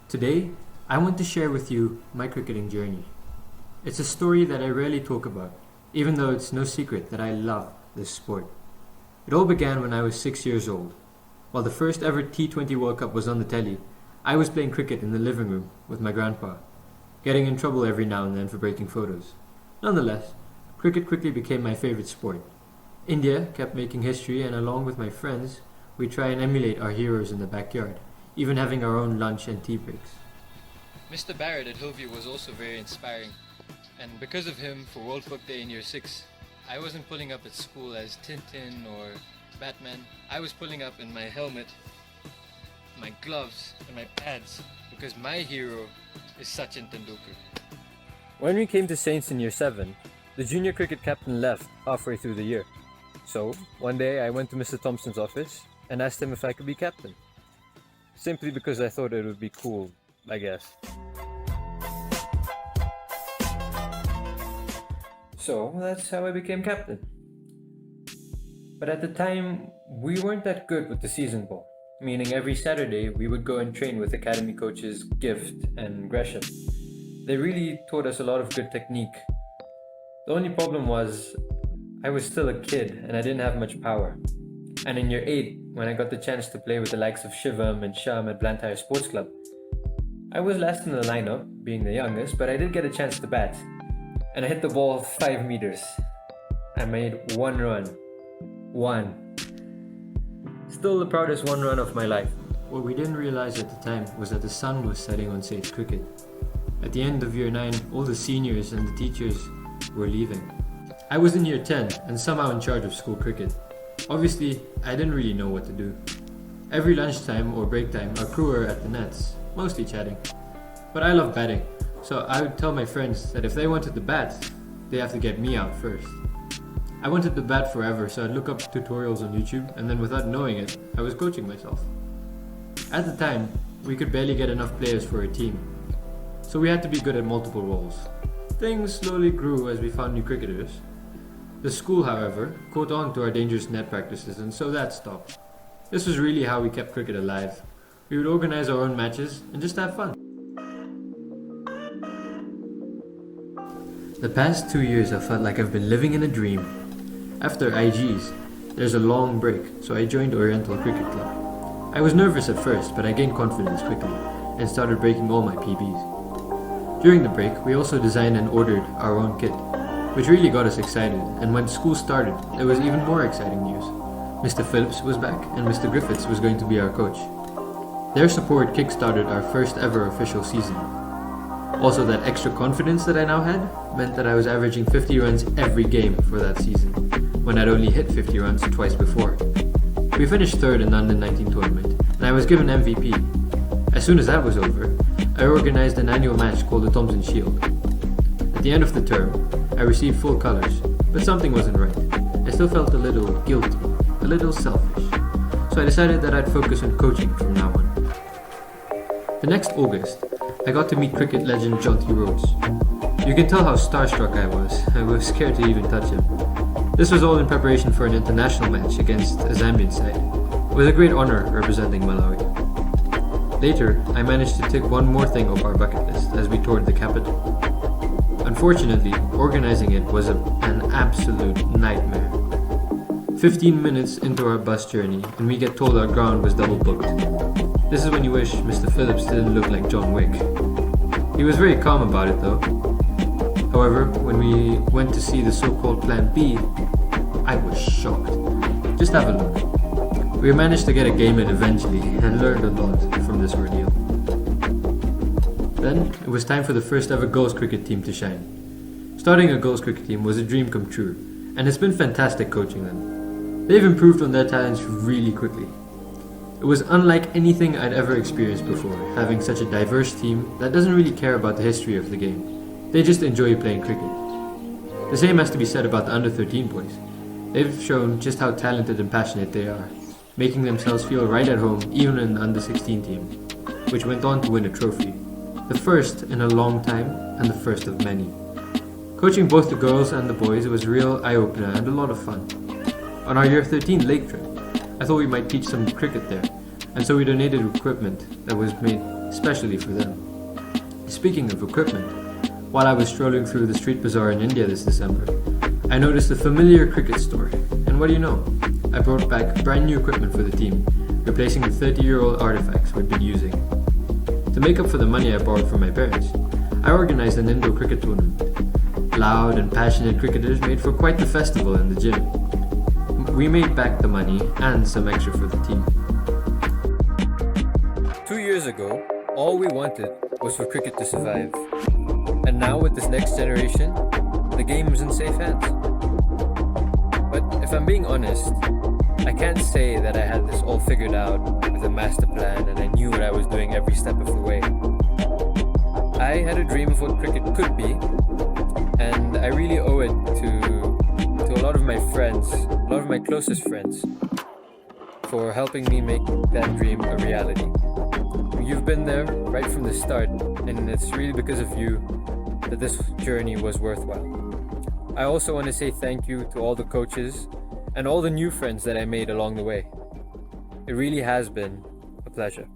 Today, I want to share with you my cricketing journey. It's a story that I rarely talk about, even though it's no secret that I love this sport. It all began when I was 6 years old. While the first ever T20 World Cup was on the telly, I was playing cricket in the living room with my grandpa, getting in trouble every now and then for breaking photos. Nonetheless, cricket quickly became my favorite sport. India kept making history, and along with my friends, we try and emulate our heroes in the backyard, even having our own lunch and tea breaks. Mr. Barrett at Hillview was also very inspiring, and because of him, for World Book Day in Year 6, I wasn't pulling up at school as Tintin or Batman. I was pulling up in my helmet, my gloves, and my pads, because my hero is Sachin Tendulkar. When we came to SAINTS in Year 7, the junior cricket captain left halfway through the year. So, one day I went to Mr. Thompson's office and asked him if I could be captain. Simply because I thought it would be cool, I guess. So, that's how I became captain. But at the time, we weren't that good with the season ball, meaning every Saturday we would go and train with academy coaches Gift and Gresham. They really taught us a lot of good technique. The only problem was, I was still a kid and I didn't have much power. And in Year 8, when I got the chance to play with the likes of Shivam and Sham at Blantyre Sports Club, I was last in the lineup, being the youngest, but I did get a chance to bat. And I hit the ball 5 meters. I made 1 run. 1. Still the proudest 1 run of my life. What we didn't realize at the time was that the sun was setting on SAINTS cricket. At the end of Year 9, all the seniors and the teachers were leaving. I was in Year 10 and somehow in charge of school cricket. Obviously, I didn't really know what to do. Every lunchtime or break time, our crew were at the nets, mostly chatting. But I love batting, so I would tell my friends that if they wanted to bat, they have to get me out first. I wanted to bat forever, so I'd look up tutorials on YouTube, and then without knowing it, I was coaching myself. At the time, we could barely get enough players for a team, so we had to be good at multiple roles. Things slowly grew as we found new cricketers. The school, however, caught on to our dangerous net practices, and so that stopped. This was really how we kept cricket alive. We would organize our own matches and just have fun. The past 2 years have felt like I've been living in a dream. After IGs, there's a long break, so I joined Oriental Cricket Club. I was nervous at first, but I gained confidence quickly and started breaking all my PBs. During the break, we also designed and ordered our own kit, which really got us excited, and when school started, there was even more exciting news. Mr. Phillips was back, and Mr. Griffiths was going to be our coach. Their support kick-started our first ever official season. Also, that extra confidence that I now had meant that I was averaging 50 runs every game for that season, when I'd only hit 50 runs twice before. We finished third in the Under-19 tournament, and I was given MVP. As soon as that was over, I organized an annual match called the Thompson Shield. At the end of the term, I received full colours, but something wasn't right. I still felt a little guilty, a little selfish, so I decided that I'd focus on coaching from now on. The next August, I got to meet cricket legend John T. Rhodes. You can tell how starstruck I was. I was scared to even touch him. This was all in preparation for an international match against a Zambian side. It was a great honour representing Malawi. Later, I managed to tick one more thing off our bucket list as we toured the capital. Unfortunately, organizing it was an absolute nightmare. 15 minutes into our bus journey and we get told our ground was double booked. This is when you wish Mr. Phillips didn't look like John Wick. He was very calm about it though. However, when we went to see the so-called Plan B, I was shocked. Just have a look. We managed to get a game in eventually and learned a lot from this ordeal. Then, it was time for the first ever girls cricket team to shine. Starting a girls cricket team was a dream come true, and it's been fantastic coaching them. They've improved on their talents really quickly. It was unlike anything I'd ever experienced before, having such a diverse team that doesn't really care about the history of the game. They just enjoy playing cricket. The same has to be said about the under-13 boys. They've shown just how talented and passionate they are, making themselves feel right at home even in the under-16 team, which went on to win a trophy. The first in a long time, and the first of many. Coaching both the girls and the boys was a real eye-opener and a lot of fun. On our Year 13 lake trip, I thought we might teach some cricket there, and so we donated equipment that was made especially for them. Speaking of equipment, while I was strolling through the street bazaar in India this December, I noticed a familiar cricket store, and what do you know? I brought back brand new equipment for the team, replacing the 30-year-old artifacts we'd been using. To make up for the money I borrowed from my parents, I organized an indoor cricket tournament. Loud and passionate cricketers made for quite the festival in the gym. We made back the money and some extra for the team. 2 years ago, all we wanted was for cricket to survive. And now with this next generation, the game is in safe hands. But if I'm being honest, I can't say that I had this all figured out with a master plan and I knew what I was doing every step of the way. I had a dream of what cricket could be, and I really owe it to a lot of my friends, a lot of my closest friends, for helping me make that dream a reality. You've been there right from the start, and it's really because of you that this journey was worthwhile. I also want to say thank you to all the coaches and all the new friends that I made along the way. It really has been a pleasure.